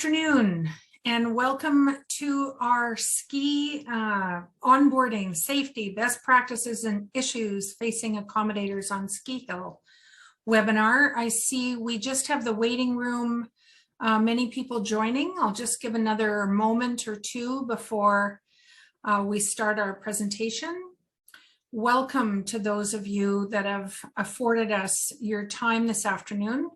afternoon and welcome to our ski onboarding, safety, best practices and issues facing accommodators on ski hill webinar. I see we just have the waiting room, many people joining. I'll just give another moment or two before we start our presentation. Welcome to those of you that have afforded us your time this afternoon.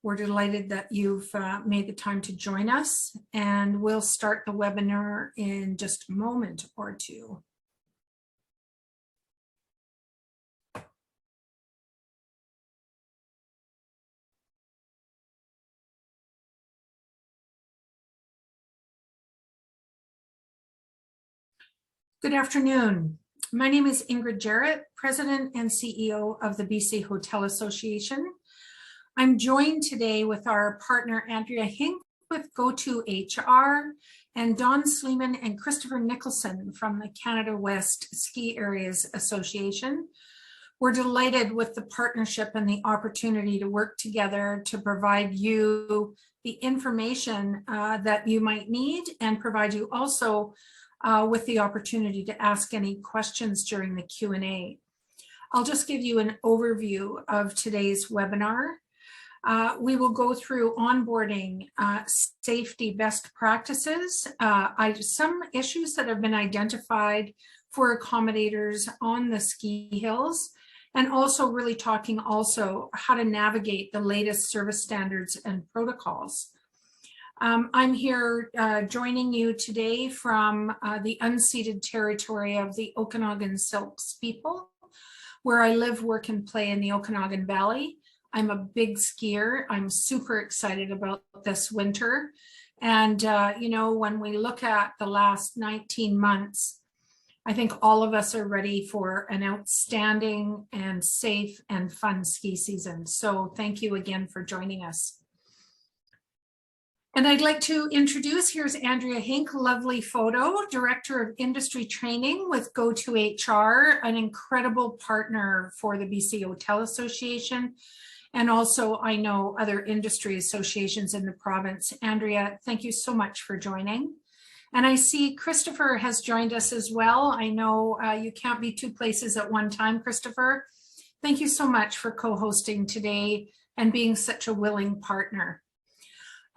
We're delighted that you've made the time to join us, and we'll start the webinar in just a moment or two. Good afternoon. My name is Ingrid Jarrett, President and CEO of the BC Hotel Association. I'm joined today with our partner, Andrea Hink with GoToHR, and Don Sleeman and Christopher Nicholson from the Canada West Ski Areas Association. We're delighted with the partnership and the opportunity to work together to provide you the information that you might need and provide you also with the opportunity to ask any questions during the Q&A. I'll just give you an overview of today's webinar. We will go through onboarding, safety best practices, some issues that have been identified for accommodators on the ski hills, and also really talking also how to navigate the latest service standards and protocols. I'm here joining you today from the unceded territory of the Okanagan Silks people, where I live, work, and play in the Okanagan Valley. I'm a big skier. I'm super excited about this winter. And, you know, when we look at the last 19 months, I think all of us are ready for an outstanding and safe and fun ski season. So thank you again for joining us. And I'd like to introduce, here's Andrea Hink, lovely photo, Director of Industry Training with GoToHR, an incredible partner for the BC Hotel Association. And also, I know other industry associations in the province. Andrea, thank you so much for joining. And I see Christopher has joined us as well. I know you can't be two places at one time, Christopher. Thank you so much for co-hosting today and being such a willing partner.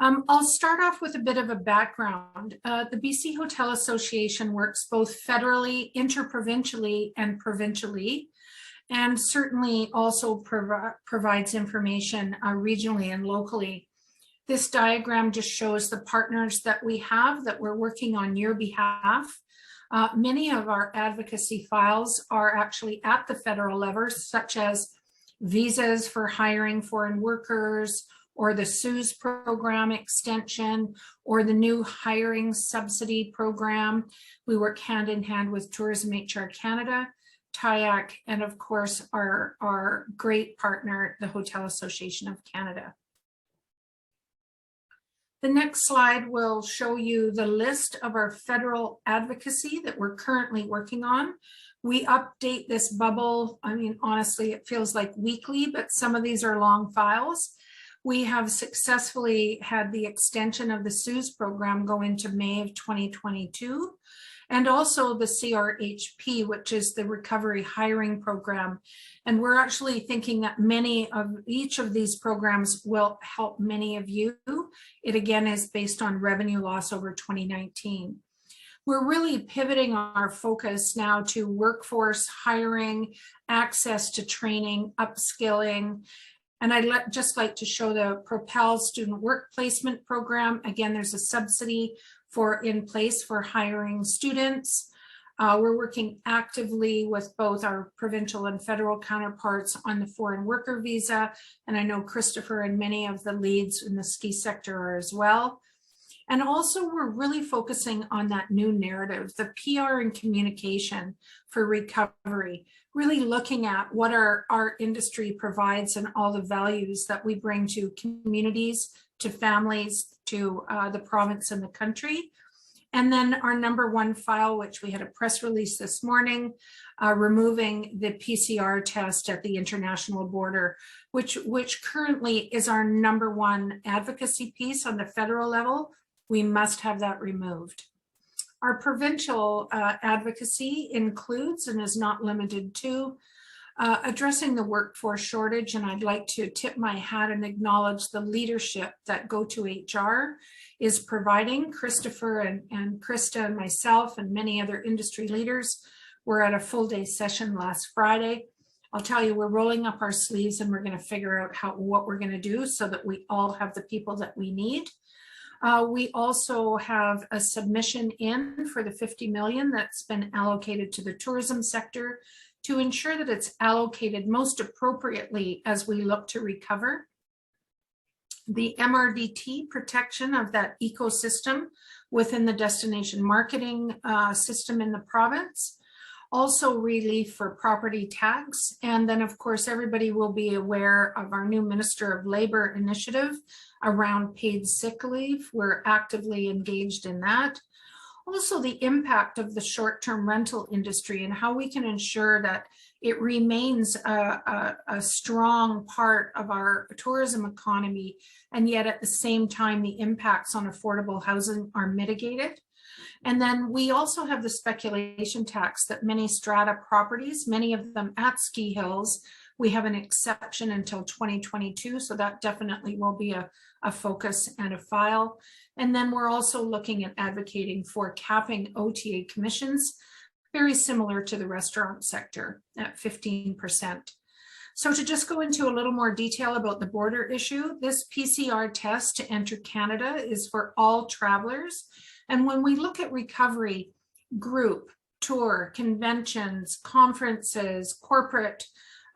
I'll start off with a bit of a background. The BC Hotel Association works both federally, interprovincially, and provincially, and certainly also provides information regionally and locally. This diagram just shows the partners that we have that we're working on your behalf. Many of our advocacy files are actually at the federal level, such as visas for hiring foreign workers, or the CWSAA program extension, or the new hiring subsidy program. We work hand in hand with Tourism HR Canada, TIAC, and of course our great partner, the Hotel Association of Canada. The next slide will show you the list of our federal advocacy that we're currently working on. We update this bubble, I mean, honestly, it feels like weekly, but some of these are long files. We have successfully had the extension of the CWSAA program go into May of 2022. And also the CRHP, which is the Recovery Hiring Program. And we're actually thinking that each of these programs will help many of you. It again is based on revenue loss over 2019. We're really pivoting our focus now to workforce hiring, access to training, upskilling. And I'd just like to show the Propel Student Work Placement Program. Again, there's a subsidy in place for hiring students. We're working actively with both our provincial and federal counterparts on the foreign worker visa. And I know Christopher and many of the leads in the ski sector are as well. And also we're really focusing on that new narrative, the PR and communication for recovery, really looking at what our industry provides and all the values that we bring to communities, to families, to the province and the country. And then our number one file, which we had a press release this morning, removing the PCR test at the international border, which currently is our number one advocacy piece on the federal level. We must have that removed. Our provincial advocacy includes and is not limited to addressing the workforce shortage, and I'd like to tip my hat and acknowledge the leadership that Go to HR is providing. Christopher and Krista and myself and many other industry leaders were at a full day session last Friday. I'll tell you, we're rolling up our sleeves and we're going to figure out what we're going to do so that we all have the people that we need. We also have a submission in for the 50 million that's been allocated to the tourism sector to ensure that it's allocated most appropriately as we look to recover. The MRDT protection of that ecosystem within the destination marketing system in the province. Also relief for property tax. And then of course, everybody will be aware of our new Minister of Labor initiative around paid sick leave. We're actively engaged in that. Also the impact of the short-term rental industry and how we can ensure that it remains a strong part of our tourism economy, and yet at the same time the impacts on affordable housing are mitigated. And then we also have the speculation tax that many strata properties, many of them at ski hills, we have an exception until 2022, so that definitely will be a focus and a file. And then we're also looking at advocating for capping OTA commissions, very similar to the restaurant sector at 15%. So to just go into a little more detail about the border issue, this PCR test to enter Canada is for all travelers. And when we look at recovery, group, tour, conventions, conferences, corporate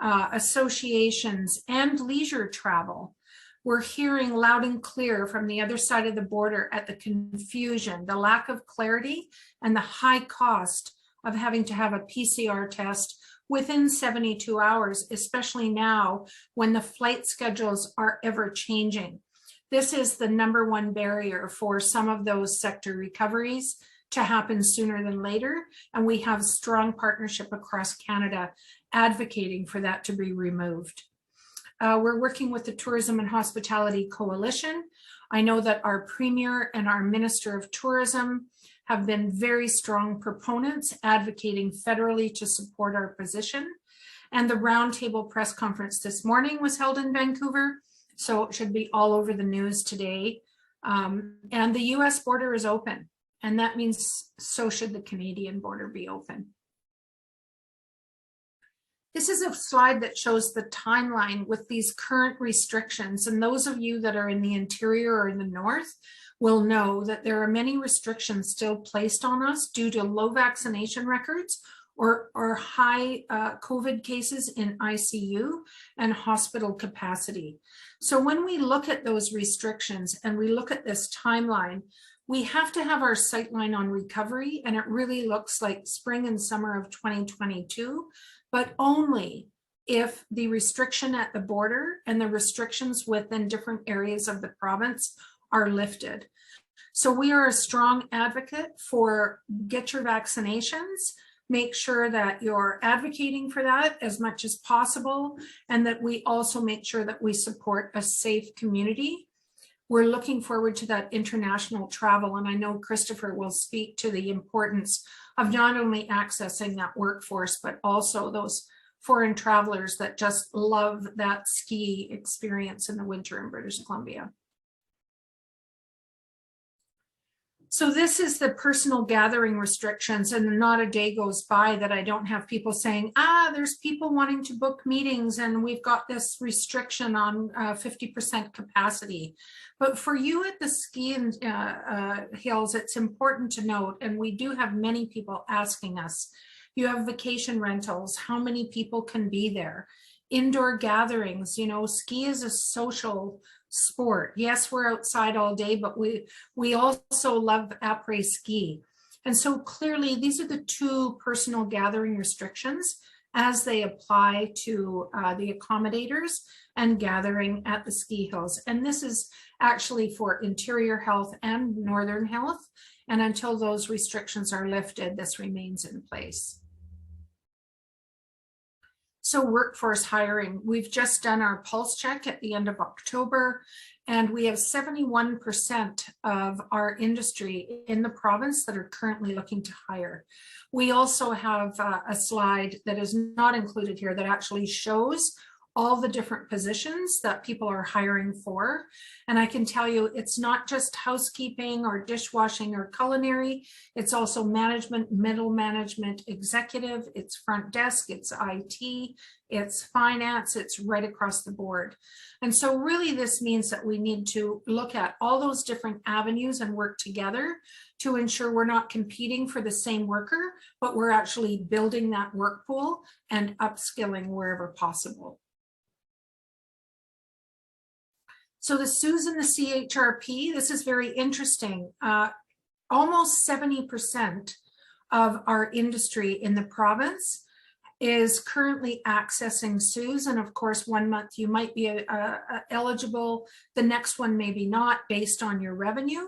associations, and leisure travel, we're hearing loud and clear from the other side of the border at the confusion, the lack of clarity, and the high cost of having to have a PCR test within 72 hours, especially now when the flight schedules are ever changing. This is the number one barrier for some of those sector recoveries to happen sooner than later. And we have strong partnership across Canada advocating for that to be removed. We're working with the Tourism and Hospitality Coalition. I know that our Premier and our Minister of Tourism have been very strong proponents advocating federally to support our position. And the roundtable press conference this morning was held in Vancouver, so it should be all over the news today. And the US border is open, and that means so should the Canadian border be open. This is a slide that shows the timeline with these current restrictions. And those of you that are in the interior or in the north will know that there are many restrictions still placed on us due to low vaccination records or high COVID cases in ICU and hospital capacity. So when we look at those restrictions and we look at this timeline, we have to have our sightline on recovery, and it really looks like spring and summer of 2022, but only if the restriction at the border and the restrictions within different areas of the province are lifted. So we are a strong advocate for get your vaccinations, make sure that you're advocating for that as much as possible, and that we also make sure that we support a safe community. We're looking forward to that international travel, and I know Christopher will speak to the importance of not only accessing that workforce, but also those foreign travelers that just love that ski experience in the winter in British Columbia. So this is the personal gathering restrictions, and not a day goes by that I don't have people saying, there's people wanting to book meetings and we've got this restriction on 50% capacity. But for you at the ski and hills, it's important to note, and we do have many people asking us, you have vacation rentals, how many people can be there? Indoor gatherings, you know, ski is a social sport. Yes, we're outside all day, but we also love après ski. And so clearly these are the two personal gathering restrictions. as they apply to the accommodators and gathering at the ski hills. And this is actually for interior health and northern health. And until those restrictions are lifted, this remains in place. So workforce hiring, we've just done our pulse check at the end of October, and we have 71% of our industry in the province that are currently looking to hire. We also have a slide that is not included here that actually shows all the different positions that people are hiring for. And I can tell you, it's not just housekeeping or dishwashing or culinary, it's also management, middle management, executive, it's front desk, it's IT, it's finance, it's right across the board. And so really this means that we need to look at all those different avenues and work together to ensure we're not competing for the same worker, but we're actually building that work pool and upskilling wherever possible. So the CEWS and the CHRP, this is very interesting. Almost 70% of our industry in the province is currently accessing CEWS. And of course, 1 month you might be eligible, the next one maybe not based on your revenue,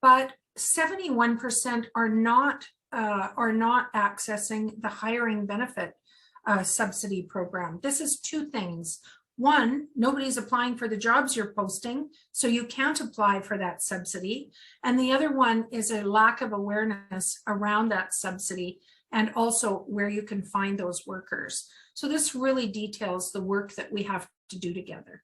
but 71% are not accessing the hiring benefit subsidy program. This is two things. One, nobody's applying for the jobs you're posting, so you can't apply for that subsidy. And the other one is a lack of awareness around that subsidy and also where you can find those workers. So this really details the work that we have to do together.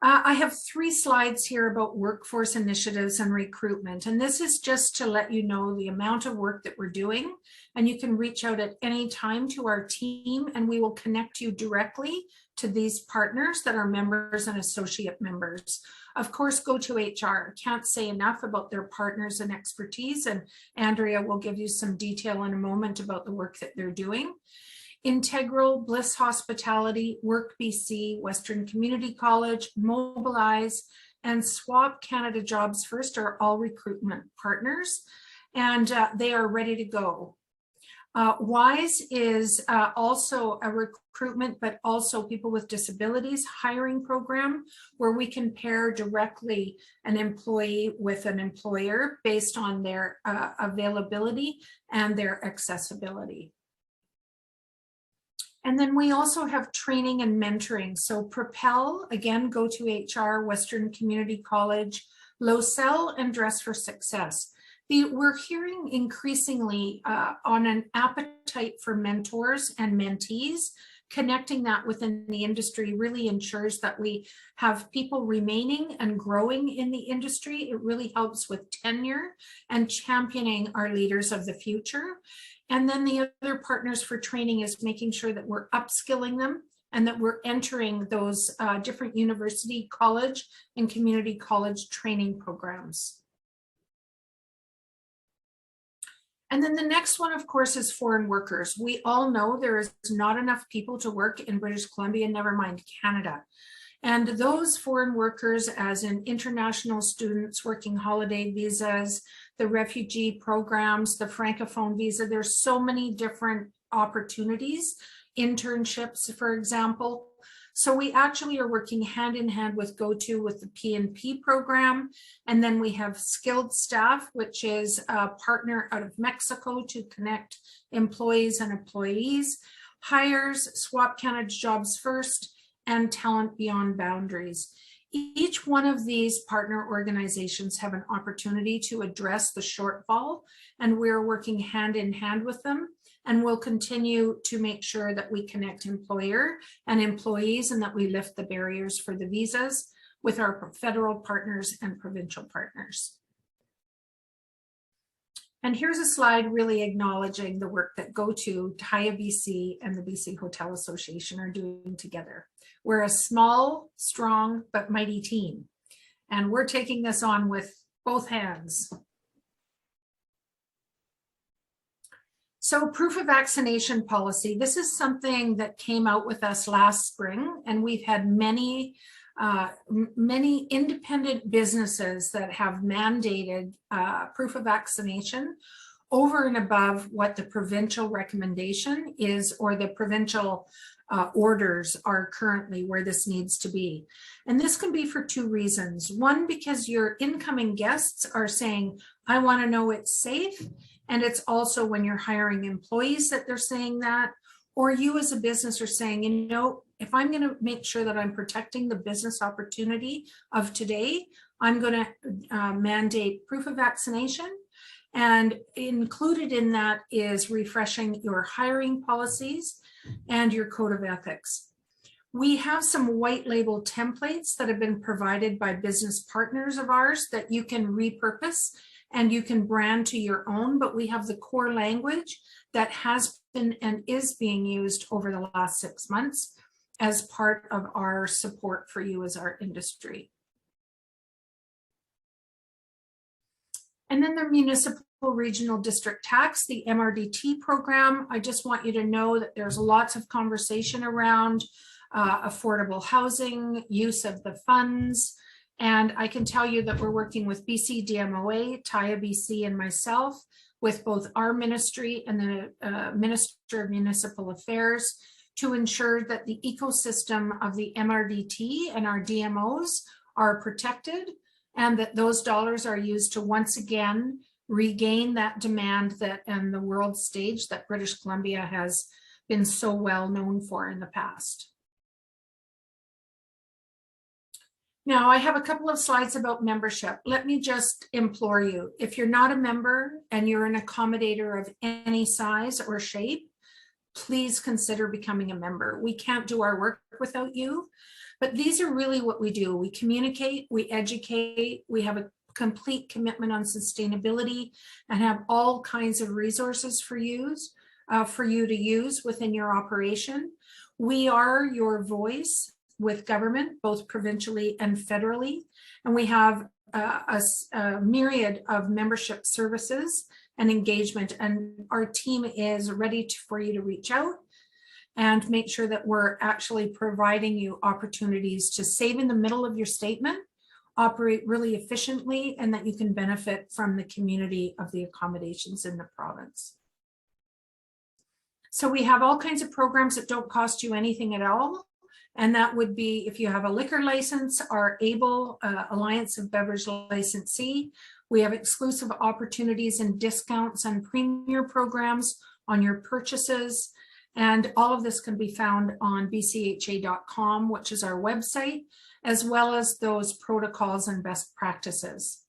I have 3 slides here about workforce initiatives and recruitment, and this is just to let you know the amount of work that we're doing, and you can reach out at any time to our team and we will connect you directly to these partners that are members and associate members. Of course, go to HR. Can't say enough about their partners and expertise, and Andrea will give you some detail in a moment about the work that they're doing. Integral, Bliss Hospitality, Work BC, Western Community College, Mobilize, and Swap Canada Jobs First are all recruitment partners, and they are ready to go. WISE is also a recruitment, but also people with disabilities hiring program where we can pair directly an employee with an employer based on their availability and their accessibility. And then we also have training and mentoring. So Propel, again, go to HR, Western Community College, LoCell, and Dress for Success. We're hearing increasingly on an appetite for mentors and mentees. Connecting that within the industry really ensures that we have people remaining and growing in the industry. It really helps with tenure and championing our leaders of the future. And then the other partners for training is making sure that we're upskilling them and that we're entering those different university, college, and community college training programs. And then the next one, of course, is foreign workers. We all know there is not enough people to work in British Columbia, never mind Canada. And those foreign workers, as in international students, working holiday visas, the refugee programs, the Francophone visa, there's so many different opportunities, internships, for example. So we actually are working hand in hand with GoTo with the PNP program. And then we have Skilled Staff, which is a partner out of Mexico to connect employees and employees, Hires, Swap Canada Jobs First, and Talent Beyond Boundaries. Each one of these partner organizations have an opportunity to address the shortfall, and we're working hand in hand with them. And we'll continue to make sure that we connect employer and employees and that we lift the barriers for the visas with our federal partners and provincial partners. And here's a slide really acknowledging the work that GoTo, TAIA BC, and the BC Hotel Association are doing together. We're a small, strong, but mighty team, and we're taking this on with both hands. So proof of vaccination policy, this is something that came out with us last spring, and we've had many many independent businesses that have mandated proof of vaccination over and above what the provincial recommendation is, or the provincial orders are currently where this needs to be. And this can be for two reasons. One, because your incoming guests are saying, I want to know it's safe. And it's also when you're hiring employees that they're saying that, or you as a business are saying, you know, if I'm going to make sure that I'm protecting the business opportunity of today, I'm going to mandate proof of vaccination. And included in that is refreshing your hiring policies and your code of ethics. We have some white label templates that have been provided by business partners of ours that you can repurpose and you can brand to your own, but we have the core language that has been and is being used over the last 6 months as part of our support for you as our industry. And then the municipal regional district tax, the MRDT program. I just want you to know that there's lots of conversation around affordable housing, use of the funds. And I can tell you that we're working with BCDMOA, TIA BC, and myself with both our ministry and the Minister of Municipal Affairs to ensure that the ecosystem of the MRDT and our DMOs are protected, and that those dollars are used to once again regain that demand that and the world stage that British Columbia has been so well known for in the past. Now I have a couple of slides about membership. Let me just implore you, if you're not a member and you're an accommodator of any size or shape, please consider becoming a member. We can't do our work without you. But these are really what we do. We communicate, we educate, we have a complete commitment on sustainability and have all kinds of resources for you to use within your operation. We are your voice with government, both provincially and federally. And we have a myriad of membership services and engagement. And our team is ready for you to reach out and make sure that we're actually providing you opportunities to save in the middle of your statement, operate really efficiently, and that you can benefit from the community of the accommodations in the province. So we have all kinds of programs that don't cost you anything at all. And that would be if you have a liquor license, our ABLE, Alliance of Beverage Licensee. We have exclusive opportunities and discounts and premier programs on your purchases. And all of this can be found on bcha.com, which is our website, as well as those protocols and best practices.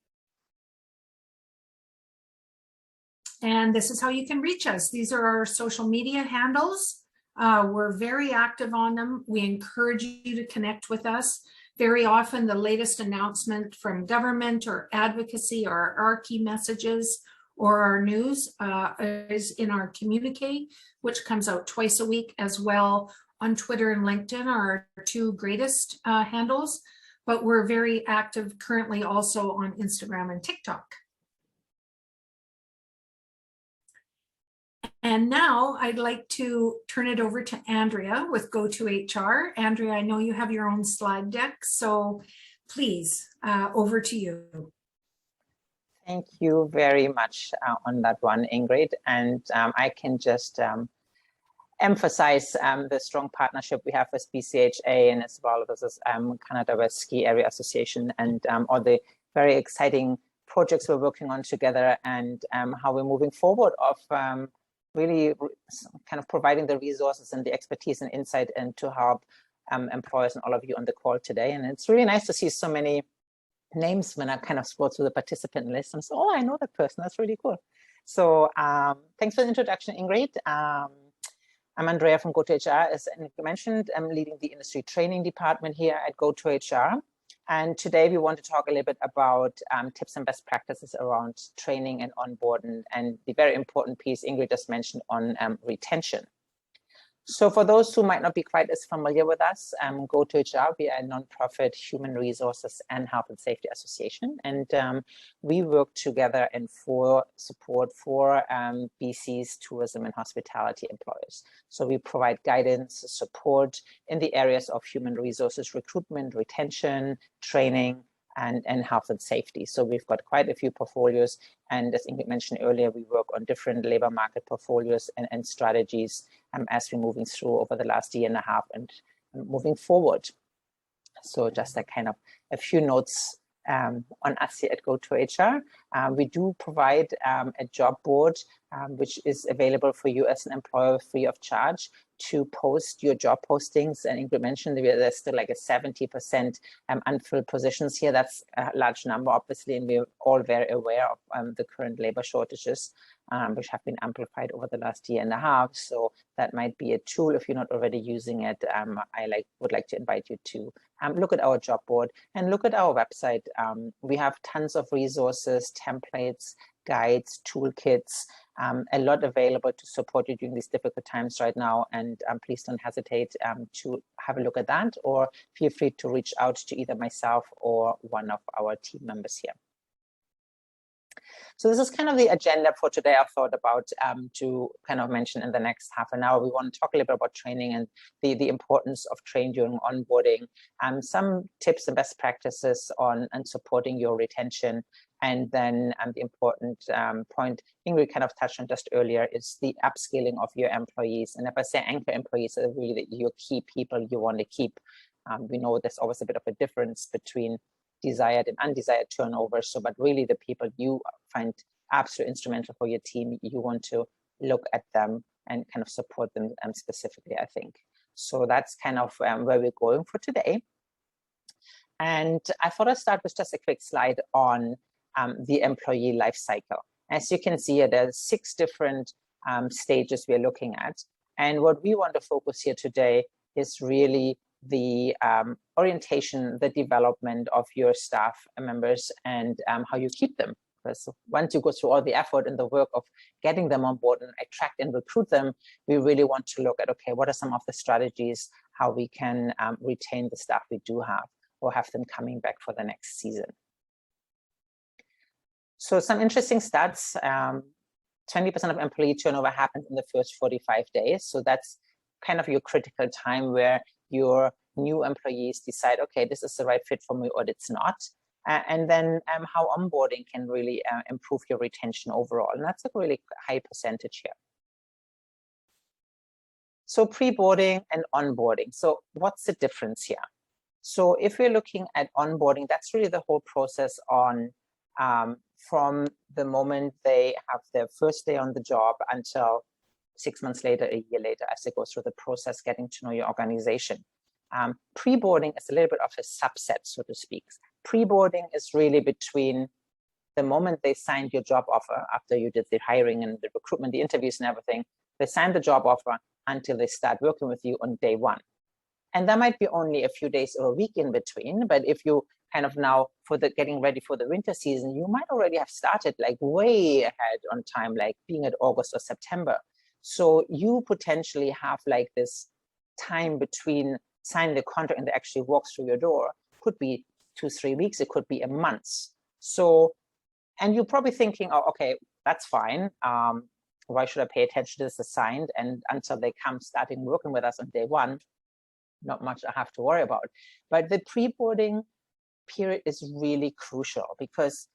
And this is how you can reach us. These are our social media handles. We're very active on them. We encourage you to connect with us. Very often the latest announcement from government or advocacy or our key messages or our news is in our communique, which comes out twice a week, as well on Twitter and LinkedIn are our two greatest handles, but we're very active currently also on Instagram and TikTok. And now I'd like to turn it over to Andrea with Go2HR. Andrea, I know you have your own slide deck, so please, over to you. Thank you very much on that one, Ingrid. And I can just emphasize the strong partnership we have with BCHA and as well as Canada West Ski Area Association, and all the very exciting projects we're working on together, and how we're moving forward of really kind of providing the resources and the expertise and insight and to help employers and all of you on the call today. And it's really nice to see so many names when I kind of scroll through the participant list and say, oh, I know that person. That's really cool. So thanks for the introduction, Ingrid. I'm Andrea from Go2HR. As Ingrid mentioned, I'm leading the industry training department here at Go2HR. And today we want to talk a little bit about tips and best practices around training and onboarding, and the very important piece Ingrid just mentioned on retention. So for those who might not be quite as familiar with us, Go to HR, we are a nonprofit human resources and health and safety association. And we work together in support for BC's tourism and hospitality employers. So we provide guidance, support in the areas of human resources, recruitment, retention, training, and health and safety. So we've got quite a few portfolios. And as Ingrid mentioned earlier, we work on different labor market portfolios and strategies as we're moving through over the last year and a half and moving forward. So just a kind of a few notes on us here at Go to HR. We do provide a job board, which is available for you as an employer free of charge to post your job postings. And Ingrid mentioned there's still like a 70% unfilled positions here. That's a large number, obviously, and we're all very aware of the current labor shortages, which have been amplified over the last year and a half. So that might be a tool if you're not already using it. Would like to invite you to look at our job board and look at our website. We have tons of resources, templates, guides, toolkits, a lot available to support you during these difficult times right now. And please don't hesitate to have a look at that, or feel free to reach out to either myself or one of our team members here. So this is kind of the agenda for today. I thought about to kind of mention in the next half an hour. We want to talk a little bit about training and the importance of training during onboarding, some tips and best practices on and supporting your retention. And then the important point Ingrid kind of touched on just earlier is the upskilling of your employees. And if I say anchor employees, are really your key people you want to keep. We know there's always a bit of a difference between desired and undesired turnover. So, but really the people you find absolutely instrumental for your team, you want to look at them and kind of support them specifically, I think. So that's kind of where we're going for today. And I thought I'd start with just a quick slide on the employee life cycle. As you can see here, there's 6 different stages we're looking at. And what we want to focus here today is really the orientation, the development of your staff members, and how you keep them. Because once you go through all the effort and the work of getting them on board and attract and recruit them, we really want to look at, okay, what are some of the strategies, how we can retain the staff we do have, or have them coming back for the next season. So some interesting stats, 20% of employee turnover happens in the first 45 days. So that's kind of your critical time where your new employees decide, okay, this is the right fit for me or it's not. And then how onboarding can really improve your retention overall. And that's a really high percentage here. So pre-boarding and onboarding. So what's the difference here? So if we're looking at onboarding, that's really the whole process on from the moment they have their first day on the job until 6 months later, a year later, as they go through the process, getting to know your organization. Pre-boarding is a little bit of a subset, so to speak. Pre-boarding is really between the moment they signed your job offer, after you did the hiring and the recruitment, the interviews and everything, they signed the job offer until they start working with you on day 1. And that might be only a few days or a week in between, but if you kind of now for the getting ready for the winter season, you might already have started like way ahead on time, like being at August or September. So you potentially have like this time between signing the contract and they actually walk through your door. Could be 2-3 weeks, it could be a month. So, and you're probably thinking, oh, okay, that's fine. Why should I pay attention to this assigned? And until they come starting working with us on day 1, not much I have to worry about. But the pre-boarding period is really crucial because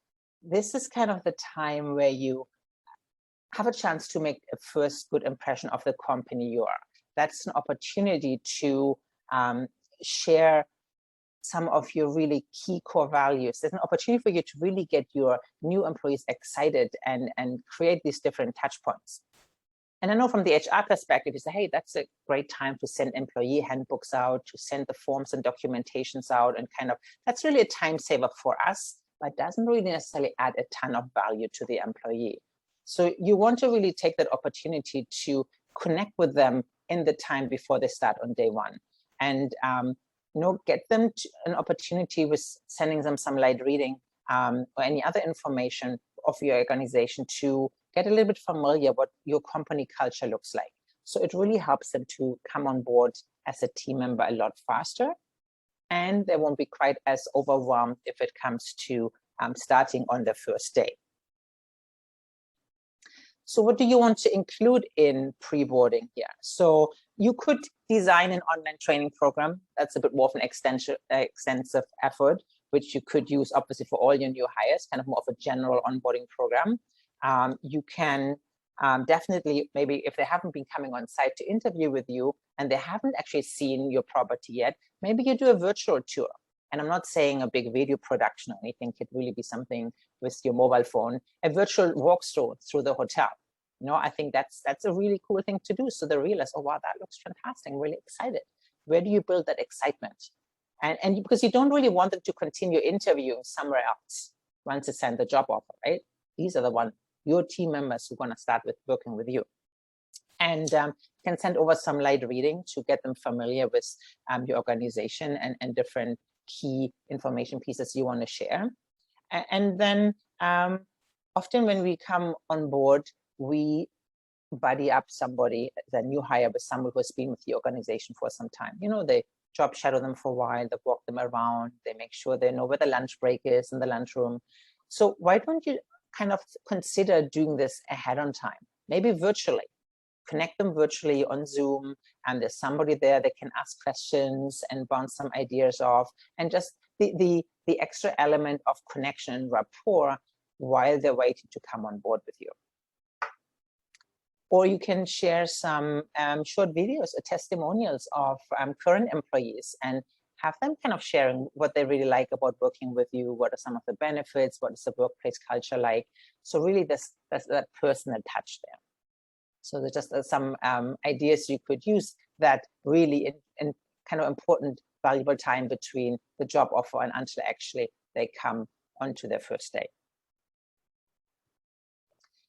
this is kind of the time where you have a chance to make a first good impression of the company you are. That's an opportunity to share some of your really key core values. There's an opportunity for you to really get your new employees excited and create these different touch points. And I know from the HR perspective, you say, hey, that's a great time to send employee handbooks out, to send the forms and documentations out, and kind of, that's really a time saver for us, but doesn't really necessarily add a ton of value to the employee. So you want to really take that opportunity to connect with them in the time before they start on day 1. And get them an opportunity with sending them some light reading or any other information of your organization to get a little bit familiar what your company culture looks like. So it really helps them to come on board as a team member a lot faster, and they won't be quite as overwhelmed if it comes to starting on their first day. So what do you want to include in pre-boarding here? So you could design an online training program. That's a bit more of an extensive effort, which you could use obviously for all your new hires, kind of more of a general onboarding program. You can definitely, maybe if they haven't been coming on site to interview with you and they haven't actually seen your property yet, maybe you do a virtual tour. And I'm not saying a big video production or anything, could really be something with your mobile phone, a virtual walkthrough through the hotel. You know, I think that's a really cool thing to do. So they realize, oh, wow, that looks fantastic. I'm really excited. Where do you build that excitement? And because you don't really want them to continue interviewing somewhere else once you send the job offer, right? These are the ones, your team members who are going to start with working with you. And can send over some light reading to get them familiar with your organization and different key information pieces you want to share. And then often when we come on board, we buddy up somebody, the new hire, with someone who has been with the organization for some time. You know, they job shadow them for a while, they walk them around, they make sure they know where the lunch break is in the lunchroom. So why don't you kind of consider doing this ahead on time, maybe virtually? Connect them virtually on Zoom, and there's somebody there that can ask questions and bounce some ideas off, and just the extra element of connection and rapport while they're waiting to come on board with you. Or you can share some short videos or testimonials of current employees and have them kind of sharing what they really like about working with you, what are some of the benefits, what is the workplace culture like. So really there's that personal touch there. So there's just some ideas you could use that really in kind of important, valuable time between the job offer and until actually they come onto their first day.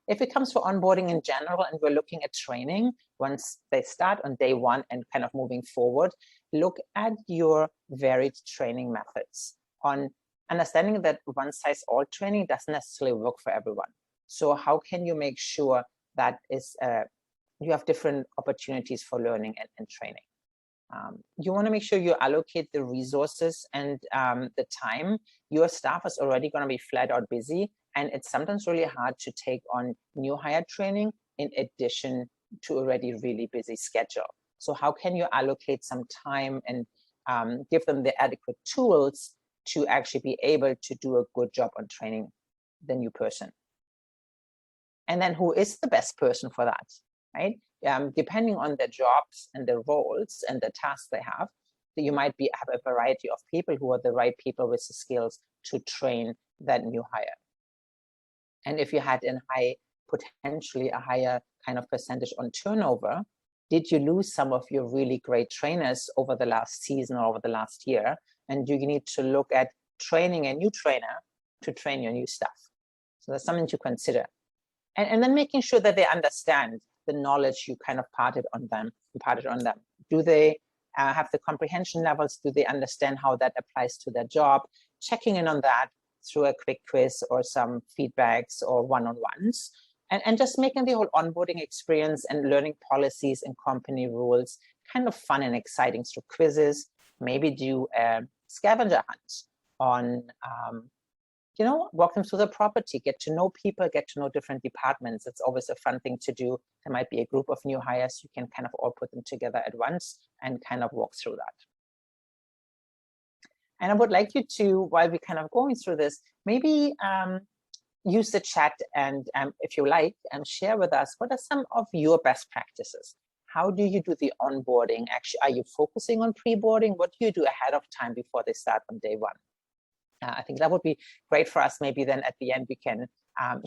If it comes to onboarding in general and we're looking at training, once they start on day one and kind of moving forward, look at your varied training methods on understanding that one-size-all training doesn't necessarily work for everyone. So how can you make sure that is you have different opportunities for learning and training? You want to make sure you allocate the resources and the time. Your staff is already going to be flat out busy, and it's sometimes really hard to take on new hire training in addition to already really busy schedule. So how can you allocate some time and give them the adequate tools to actually be able to do a good job on training the new person? And then who is the best person for that, right? Depending on their jobs and their roles and the tasks they have, you might have a variety of people who are the right people with the skills to train that new hire. And if you had potentially a higher kind of percentage on turnover, did you lose some of your really great trainers over the last season or over the last year? And do you need to look at training a new trainer to train your new staff? So that's something to consider. And then making sure that they understand the knowledge you kind of imparted on them. Do they have the comprehension levels? Do they understand how that applies to their job? Checking in on that through a quick quiz or some feedbacks or one-on-ones. And just making the whole onboarding experience and learning policies and company rules kind of fun and exciting through quizzes. Maybe do a scavenger hunt on walk them through the property, get to know people, get to know different departments. It's always a fun thing to do. There might be a group of new hires. You can kind of all put them together at once and kind of walk through that. And I would like you to, while we're kind of going through this, maybe use the chat and if you like, share with us, what are some of your best practices? How do you do the onboarding? Actually, are you focusing on pre-boarding? What do you do ahead of time before they start on day one? I think that would be great for us. Maybe then at the end, we can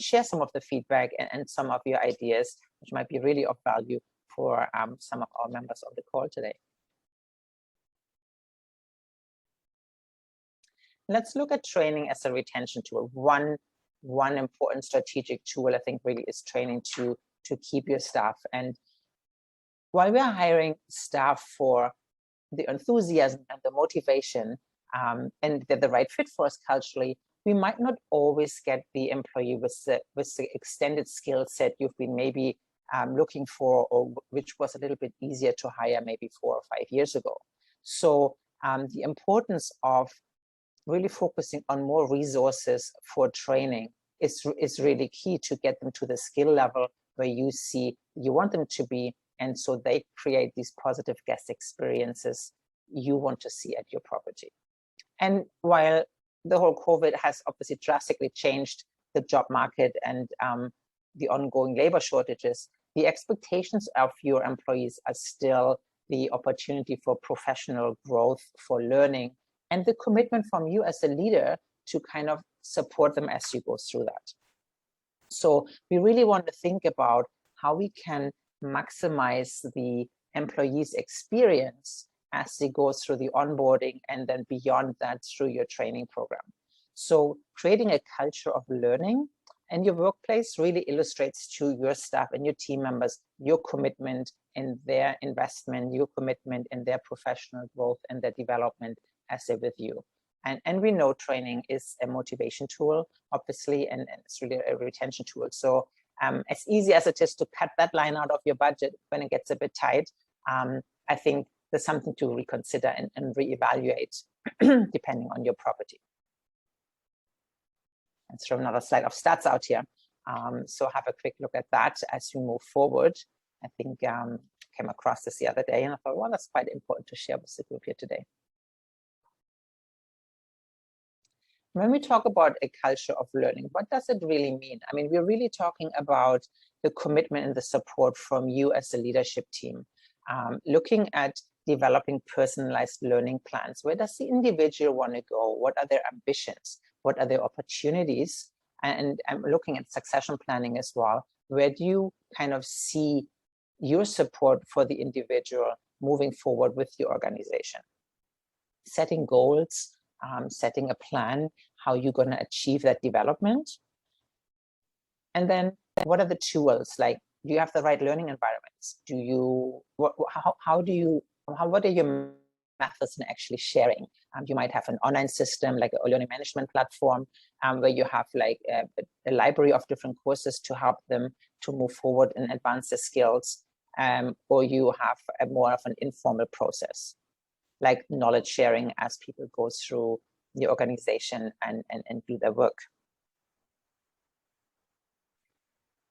share some of the feedback and some of your ideas, which might be really of value for some of our members on the call today. Let's look at training as a retention tool. One important strategic tool, I think, really is training to keep your staff. And while we are hiring staff for the enthusiasm and the motivation, and they're the right fit for us culturally, we might not always get the employee with the extended skill set you've been maybe looking for, or which was a little bit easier to hire maybe 4 or 5 years ago. So the importance of really focusing on more resources for training is really key to get them to the skill level where you see you want them to be, and so they create these positive guest experiences you want to see at your property. And while the whole COVID has obviously drastically changed the job market and the ongoing labor shortages, the expectations of your employees are still the opportunity for professional growth, for learning, and the commitment from you as a leader to kind of support them as you go through that. So we really want to think about how we can maximize the employees' experience as they go through the onboarding and then beyond that through your training program. So creating a culture of learning in your workplace really illustrates to your staff and your team members your commitment in their investment, your commitment in their professional growth and their development as they're with you. And we know training is a motivation tool, obviously, and it's really a retention tool. So as easy as it is to cut that line out of your budget when it gets a bit tight, I think there's something to reconsider and reevaluate depending on your property. Let's throw another slide of stats out here. So have a quick look at that as we move forward. I think came across this the other day and I thought, well, that's quite important to share with the group here today. When we talk about a culture of learning, what does it really mean? I mean, we're really talking about the commitment and the support from you as a leadership team, looking at developing personalized learning plans. Where does the individual want to go? What are their ambitions? What are their opportunities? And I'm looking at succession planning as well. Where do you kind of see your support for the individual moving forward with the organization? Setting goals, setting a plan, how you're going to achieve that development. And then what are the tools? Like, do you have the right learning environments? Do you, what are your methods in actually sharing? You might have an online system, like a learning management platform, where you have like a library of different courses to help them to move forward and advance their skills. Or you have a more of an informal process, like knowledge sharing as people go through the organization and do their work.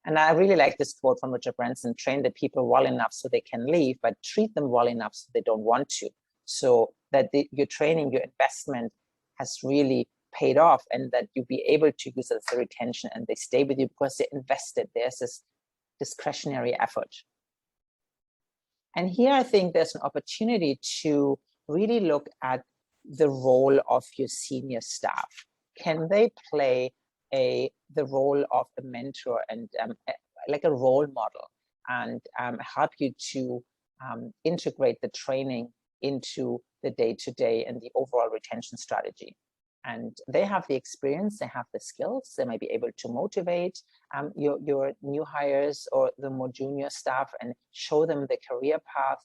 And I really like this quote from Richard Branson: train the people well enough so they can leave, but treat them well enough so they don't want to. So that your training, your investment has really paid off, and that you'll be able to use it as a retention and they stay with you because they invested. There's this discretionary effort. And here I think there's an opportunity to really look at the role of your senior staff. Can they play the role of a mentor and like a role model, and help you to integrate the training into the day-to-day and the overall retention strategy? And they have the experience, they have the skills, they may be able to motivate your new hires or the more junior staff and show them the career path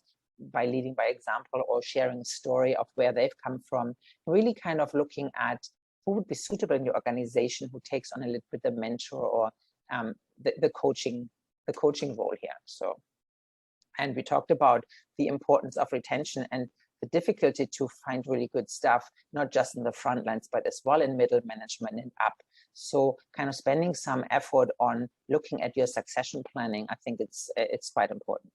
by leading by example or sharing a story of where they've come from, really kind of looking at who would be suitable in your organization, who takes on a little bit the mentor or the coaching role here. So, and we talked about the importance of retention and the difficulty to find really good staff, not just in the front lines, but as well in middle management and up. So kind of spending some effort on looking at your succession planning, I think it's quite important.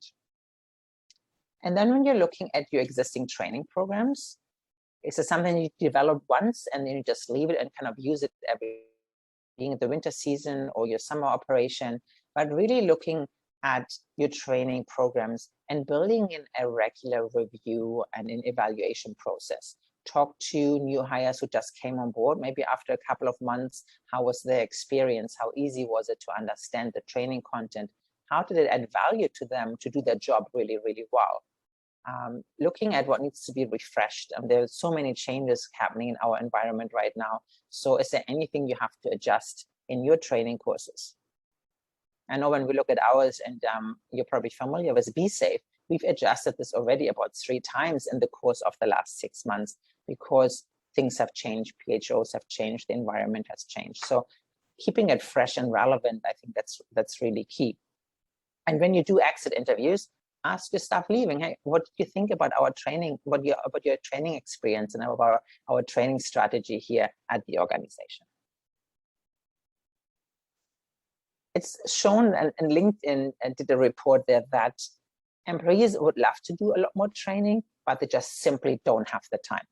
And then when you're looking at your existing training programs, is it something you develop once and then you just leave it and kind of use it every being the winter season or your summer operation, but really looking at your training programs and building in a regular review and an evaluation process. Talk to new hires who just came on board, maybe after a couple of months. How was their experience? How easy was it to understand the training content? How did it add value to them to do their job really, really well? Looking at what needs to be refreshed. There are so many changes happening in our environment right now. So is there anything you have to adjust in your training courses? I know when we look at ours, and you're probably familiar with BCHA, we've adjusted this already about 3 times in the course of the last 6 months because things have changed, PHOs have changed, the environment has changed. So keeping it fresh and relevant, I think that's really key. And when you do exit interviews, ask your staff leaving, hey, what do you think about our training, about your training experience and about our training strategy here at the organization? It's shown, and LinkedIn did a report there, that employees would love to do a lot more training, but they just simply don't have the time.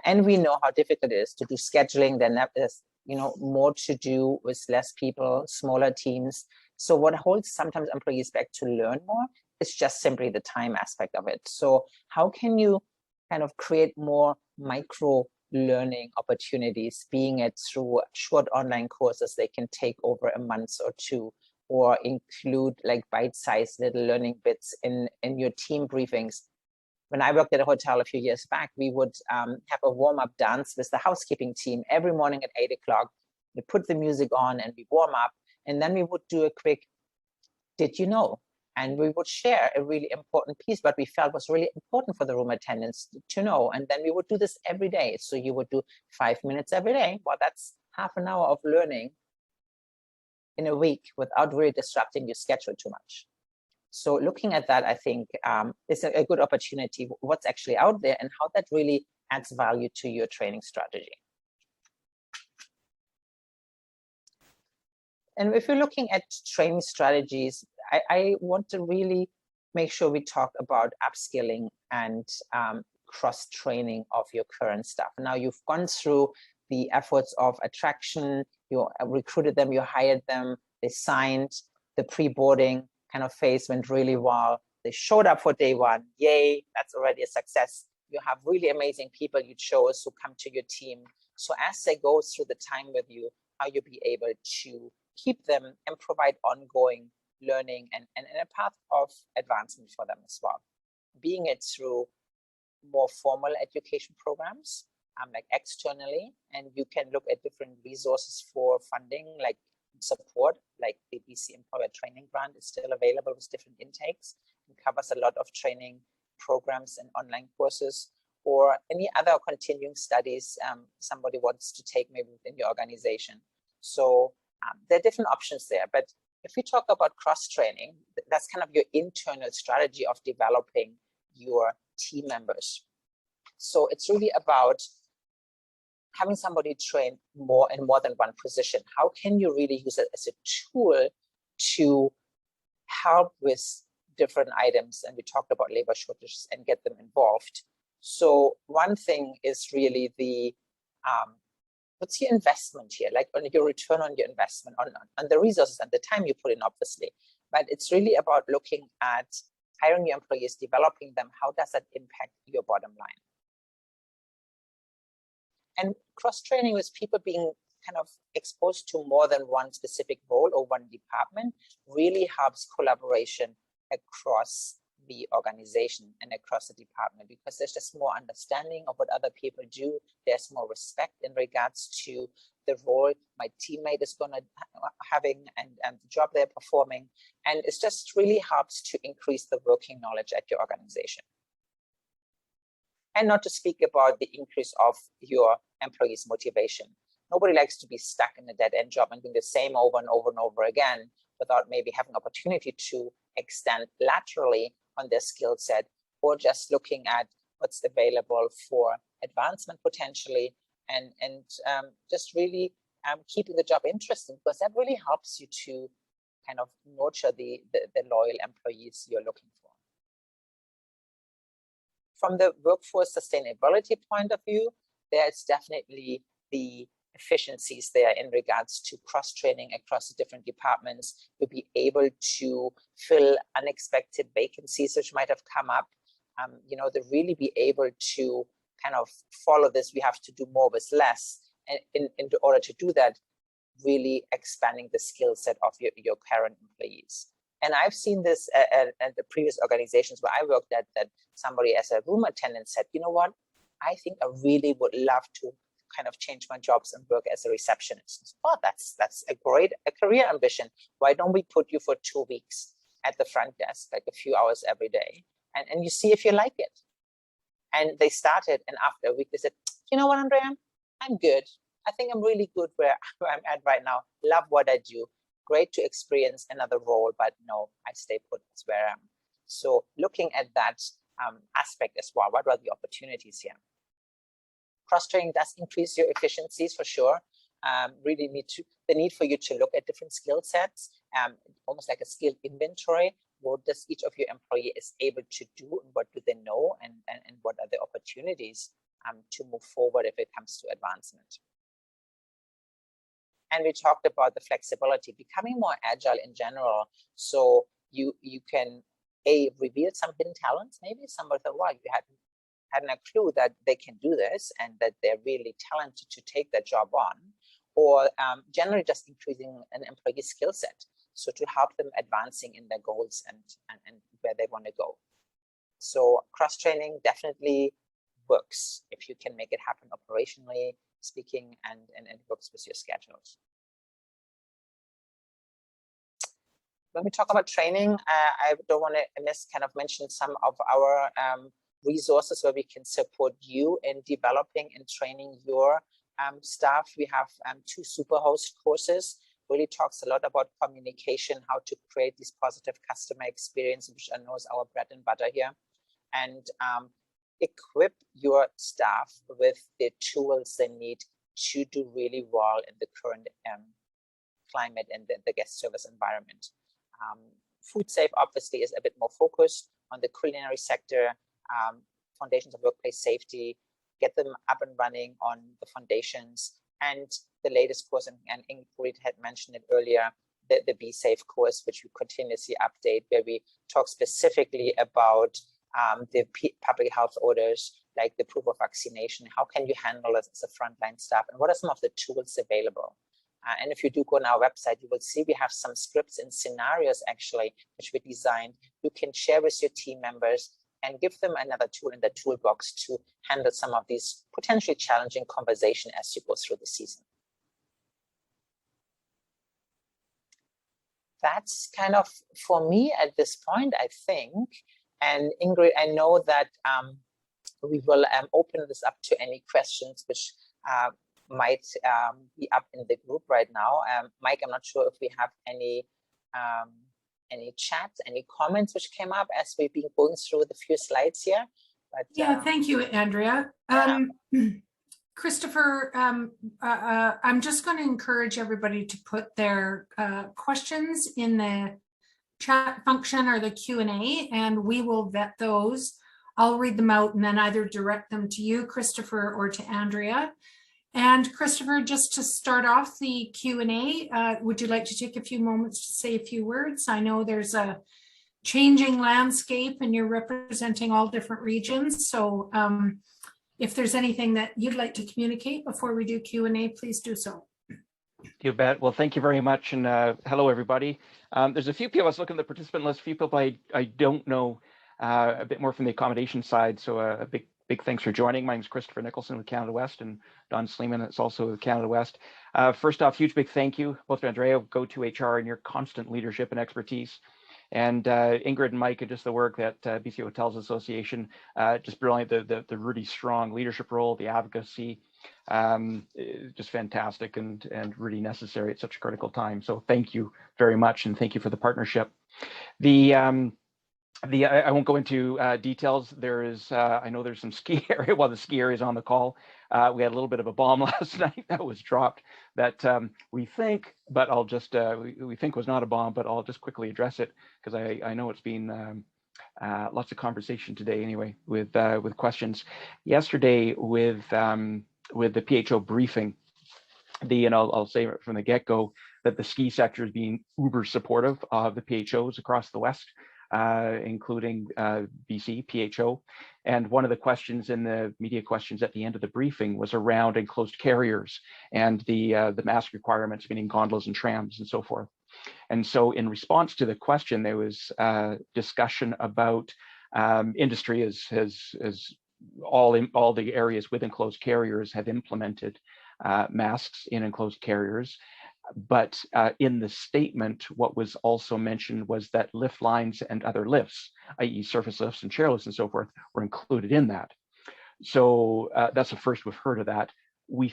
And we know how difficult it is to do scheduling. Then there's, more to do with less people, smaller teams. So what holds sometimes employees back to learn more is just simply the time aspect of it. So how can you kind of create more micro learning opportunities, being it through short online courses they can take over a month or two, or include like bite-sized little learning bits in your team briefings. When I worked at a hotel a few years back, we would have a warm-up dance with the housekeeping team every morning at 8 o'clock. We put the music on and we warm up, and then we would do a quick, did you know? And we would share a really important piece, but we felt was really important for the room attendants to know. And then we would do this every day. So you would do 5 minutes every day. Well, that's half an hour of learning in a week without really disrupting your schedule too much. So looking at that, I think is a good opportunity, what's actually out there and how that really adds value to your training strategy. And if you're looking at training strategies, I want to really make sure we talk about upskilling and cross-training of your current staff. Now you've gone through the efforts of attraction, you recruited them, you hired them, they signed, the pre-boarding kind of phase went really well. They showed up for day one, yay, that's already a success. You have really amazing people you chose who come to your team. So as they go through the time with you, how you'll be able to keep them and provide ongoing learning and a path of advancement for them as well. Being it through more formal education programs, like externally, and you can look at different resources for funding, like support, like the BC Employer Training Grant is still available with different intakes and covers a lot of training programs and online courses, or any other continuing studies somebody wants to take maybe within your organization. So there are different options there. But if we talk about cross-training, that's kind of your internal strategy of developing your team members. So it's really about having somebody train more in more than one position. How can you really use it as a tool to help with different items? And we talked about labor shortages and get them involved. So one thing is really the what's your investment here, like on your return on your investment, on the resources and the time you put in, obviously. But it's really about looking at hiring your employees, developing them. How does that impact your bottom line? And cross-training with people being kind of exposed to more than one specific role or one department really helps collaboration across the organization and across the department, because there's just more understanding of what other people do. There's more respect in regards to the role my teammate is going to having and the job they're performing. And it just really helps to increase the working knowledge at your organization. And not to speak about the increase of your employees' motivation. Nobody likes to be stuck in a dead-end job and doing the same over and over and over again without maybe having opportunity to extend laterally on their skill set, or just looking at what's available for advancement potentially, and just really keeping the job interesting, because that really helps you to kind of nurture the loyal employees you're looking for. From the workforce sustainability point of view, there's definitely the efficiencies there in regards to cross-training across the different departments. You'll be able to fill unexpected vacancies which might have come up. To really be able to kind of follow this, we have to do more with less. And in order to do that, really expanding the skill set of your current employees. And I've seen this at the previous organizations where I worked at, that somebody as a room attendant said, you know what, I think I really would love to kind of change my jobs and work as a receptionist. Oh, that's a great career ambition. Why don't we put you for 2 weeks at the front desk, like a few hours every day, and you see if you like it? And they started, and after a week they said, you know what, Andrea, I'm good. I think I'm really good where I'm at right now. Love what I do. great to experience another role, but no, I stay put where I am. So looking at that aspect as well, what are the opportunities here? Cross-training does increase your efficiencies for sure. Really the need for you to look at different skill sets, almost like a skill inventory. What does each of your employee is able to do, and what do they know, and what are the opportunities to move forward if it comes to advancement. And we talked about the flexibility, becoming more agile in general. So you can reveal some hidden talents. Maybe somebody thought, wow, you hadn't a clue that they can do this and that they're really talented to take that job on, or generally just increasing an employee skill set. So to help them advancing in their goals and where they want to go. So cross-training definitely works if you can make it happen operationally speaking, and it works with your schedules. When we talk about training, I don't want to mention some of our resources where we can support you in developing and training your staff. We have 2 Superhost courses. Really talks a lot about communication, how to create this positive customer experience, which I know is our bread and butter here, and equip your staff with the tools they need to do really well in the current climate and the guest service environment. Food Safe obviously is a bit more focused on the culinary sector, foundations of workplace safety, get them up and running on the foundations, and the latest course, and Ingrid had mentioned it earlier, the Be Safe course, which we continuously update, where we talk specifically about the public health orders, like the proof of vaccination. How can you handle it as a frontline staff, and what are some of the tools available? And if you do go on our website, you will see we have some scripts and scenarios actually, which we designed. You can share with your team members and give them another tool in the toolbox to handle some of these potentially challenging conversations as you go through the season. That's kind of for me at this point, I think. And Ingrid, I know that we will open this up to any questions which might be up in the group right now. Mike, I'm not sure if we have any chats, any comments which came up as we've been going through the few slides here. But, yeah, thank you, Andrea. Christopher, I'm just going to encourage everybody to put their questions in the chat function or the Q&A, and we will vet those. I'll read them out and then either direct them to you, Christopher, or to Andrea. And Christopher, just to start off the Q&A, would you like to take a few moments to say a few words? I know there's a changing landscape and you're representing all different regions. So if there's anything that you'd like to communicate before we do Q&A, please do so. You bet. Well, thank you very much. And hello, everybody. There's a few people, I was looking at the participant list, a few people I don't know a bit more from the accommodation side. So a big thanks for joining. My name is Christopher Nicholson with Canada West, and Don Sleeman, it's also with Canada West. First off, huge big thank you, both to Andrea, GoToHR, and your constant leadership and expertise. And Ingrid and Mike, and just the work that BC Hotels Association, just brilliant, the really strong leadership role, the advocacy, just fantastic and really necessary at such a critical time. So thank you very much, and thank you for the partnership. I won't go into details. There is, I know there's some ski area. Well, the ski area is on the call. We had a little bit of a bomb last night that was dropped that we think, but I'll just, we think was not a bomb, but I'll just quickly address it because I know it's been lots of conversation today anyway with questions. Yesterday with the PHO briefing, and I'll say from the get-go that the ski sector is being uber supportive of the PHOs across the West, including BC, PHO. And one of the questions in the media questions at the end of the briefing was around enclosed carriers and the mask requirements, meaning gondolas and trams and so forth. And so in response to the question, there was discussion about industry has all the areas with enclosed carriers have implemented masks in enclosed carriers. But in the statement, what was also mentioned was that lift lines and other lifts, i.e. surface lifts and chairlifts and so forth, were included in that. So that's the first we've heard of that. We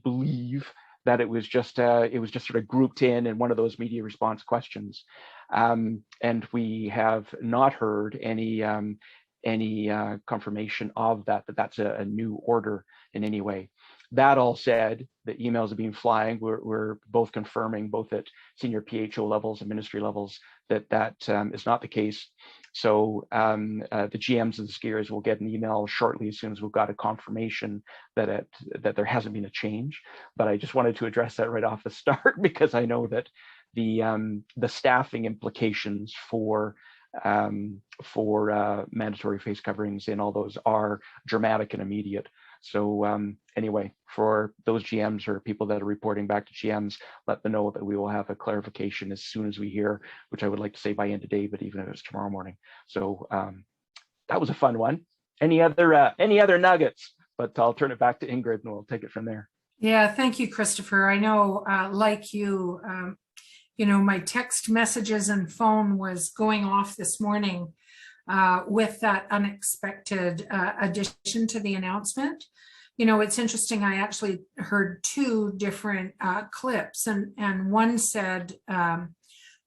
believe that it was just sort of grouped in one of those media response questions. And we have not heard any confirmation of that's a new order in any way. That all said, the emails have been flying. We're both confirming, both at senior PHO levels and ministry levels, that is not the case. So the GMs of the skiers will get an email shortly as soon as we've got a confirmation that there hasn't been a change. But I just wanted to address that right off the start, because I know that the staffing implications for mandatory face coverings and all those are dramatic and immediate. So anyway, for those GMs or people that are reporting back to GMs, let them know that we will have a clarification as soon as we hear, which I would like to say by end of day, but even if it's tomorrow morning. So that was a fun one. Any other nuggets? But I'll turn it back to Ingrid and we'll take it from there. Yeah, thank you, Christopher. I know, like you, my text messages and phone was going off this morning with that unexpected addition to the announcement. It's interesting, I actually heard two different clips, and one said,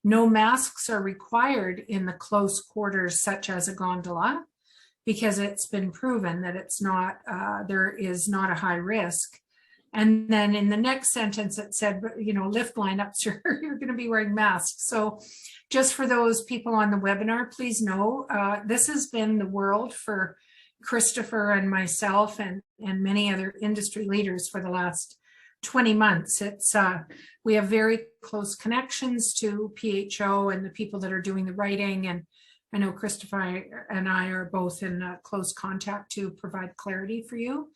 no masks are required in the close quarters, such as a gondola, because it's been proven that it's not, there is not a high risk. And then in the next sentence, it said, lift lineups, you're going to be wearing masks. So just for those people on the webinar, please know, this has been the world for Christopher and myself and many other industry leaders for the last 20 months. We have very close connections to PHO and the people that are doing the writing. And I know Christopher and I are both in close contact to provide clarity for you.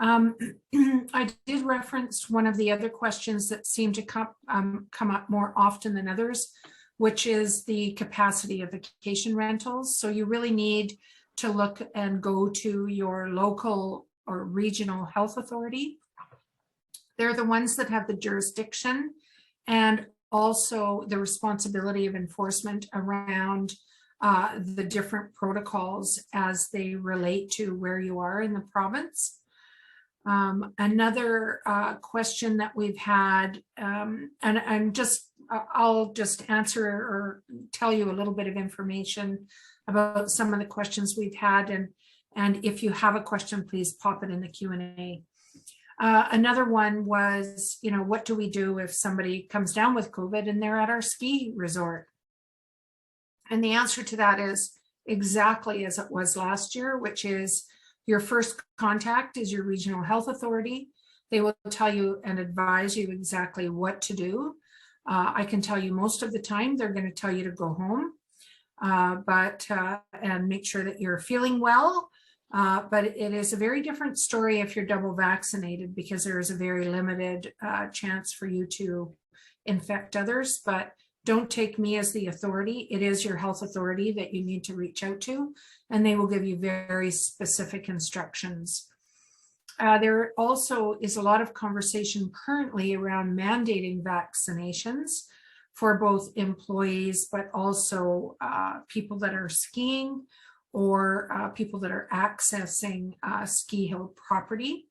I did reference one of the other questions that seem to come up more often than others, which is the capacity of vacation rentals. So you really need to look and go to your local or regional health authority. They're the ones that have the jurisdiction and also the responsibility of enforcement around the different protocols as they relate to where you are in the province. Another question that we've had, and I'll just answer or tell you a little bit of information about some of the questions we've had, and if you have a question, please pop it in the Q&A. Another one was, what do we do if somebody comes down with COVID and they're at our ski resort? And the answer to that is exactly as it was last year, which is your first contact is your regional health authority. They will tell you and advise you exactly what to do. I can tell you most of the time they're going to tell you to go home, and make sure that you're feeling well. But it is a very different story if you're double vaccinated, because there is a very limited chance for you to infect others. But don't take me as the authority. It is your health authority that you need to reach out to, and they will give you very specific instructions. There also is a lot of conversation currently around mandating vaccinations for both employees, but also people that are skiing or people that are accessing ski hill property.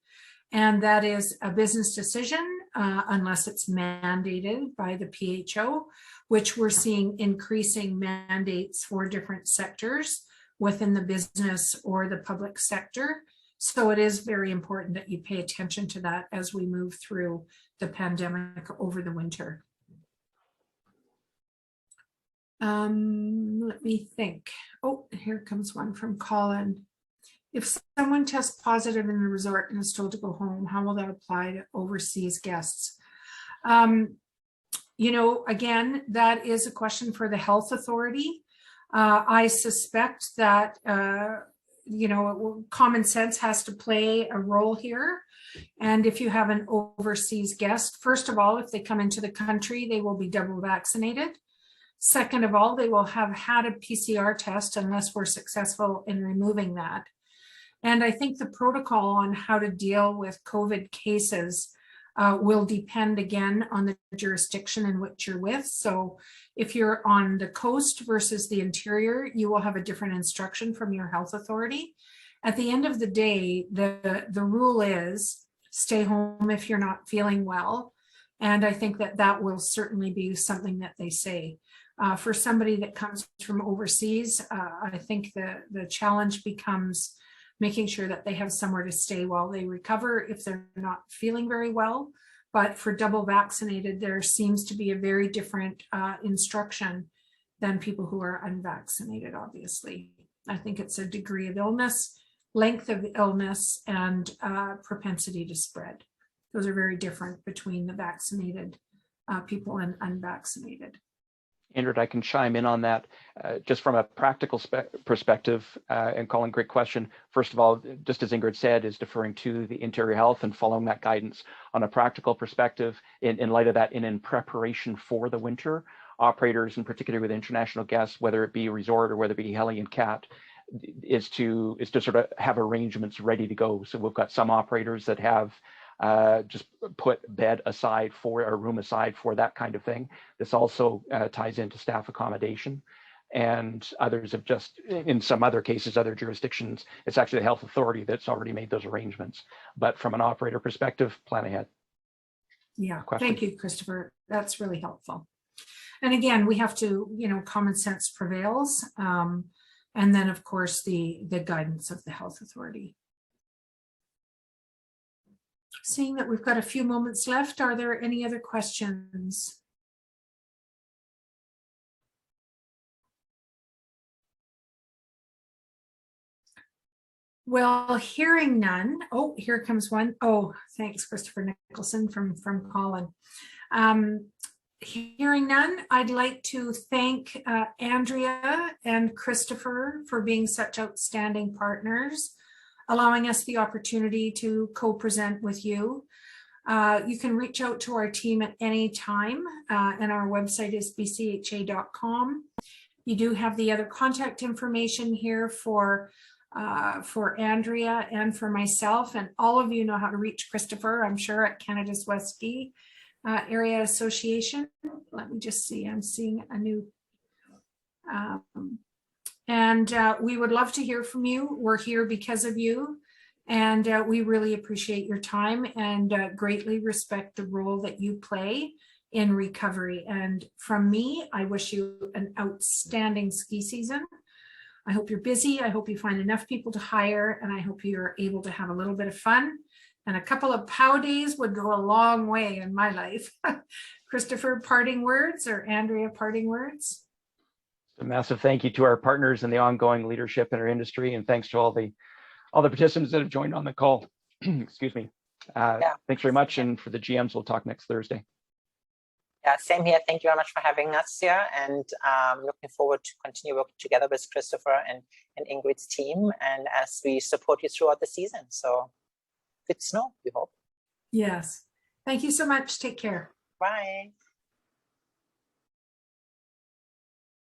And that is a business decision unless it's mandated by the PHO, which we're seeing increasing mandates for different sectors within the business or the public sector. So it is very important that you pay attention to that as we move through the pandemic over the winter. Let me think. Oh, here comes one from Colin. If someone tests positive in the resort and is told to go home, how will that apply to overseas guests? Again, that is a question for the health authority. I suspect that, common sense has to play a role here. And if you have an overseas guest, first of all, if they come into the country, they will be double vaccinated. Second of all, they will have had a PCR test unless we're successful in removing that. And I think the protocol on how to deal with COVID cases will depend again on the jurisdiction in which you're with. So if you're on the coast versus the interior, you will have a different instruction from your health authority. At the end of the day, the rule is stay home if you're not feeling well. And I think that that will certainly be something that they say. For somebody that comes from overseas, I think the challenge becomes making sure that they have somewhere to stay while they recover if they're not feeling very well. But for double vaccinated, there seems to be a very different instruction than people who are unvaccinated, obviously. I think it's a degree of illness, length of illness, and propensity to spread. Those are very different between the vaccinated people and unvaccinated. Ingrid, I can chime in on that just from a practical perspective. And Colin, great question. First of all, just as Ingrid said, is deferring to the interior health and following that guidance. On a practical perspective, in light of that, and in preparation for the winter, operators, and particularly with international guests, whether it be resort or whether it be heli and cat, is to sort of have arrangements ready to go. So we've got some operators that have just put bed aside for a room aside for that kind of thing. This also ties into staff accommodation, and others have just, in some other cases, other jurisdictions, it's actually the health authority that's already made those arrangements. But from an operator perspective, plan ahead. Yeah, thank you, Christopher. That's really helpful. And again, we have to, common sense prevails. And then, of course, the guidance of the health authority. Seeing that we've got a few moments left, are there any other questions? Well, hearing none. Oh, here comes one. Oh, thanks, Christopher Nicholson from Colin. Hearing none, I'd like to thank Andrea and Christopher for being such outstanding partners, allowing us the opportunity to co-present with you. You can reach out to our team at any time, and our website is bcha.com. You do have the other contact information here for Andrea and for myself, and all of you know how to reach Christopher, I'm sure, at Canada's West Ski Area Association. Let me just see, I'm seeing a new and we would love to hear from you. We're here because of you, and we really appreciate your time and greatly respect the role that you play in recovery. And from me, I wish you an outstanding ski season. I hope you're busy. I hope you find enough people to hire, and I hope you're able to have a little bit of fun. And a couple of POW days would go a long way in my life. Christopher, parting words, or Andrea, parting words? A massive thank you to our partners and the ongoing leadership in our industry, and thanks to all the participants that have joined on the call. Excuse me. Thanks very much, and for the GMs, we'll talk next Thursday. Yeah, same here. Thank you very much for having us here, and looking forward to continue working together with Christopher and Ingrid's team, and as we support you throughout the season. So good snow, we hope. Yes. Thank you so much. Take care. Bye.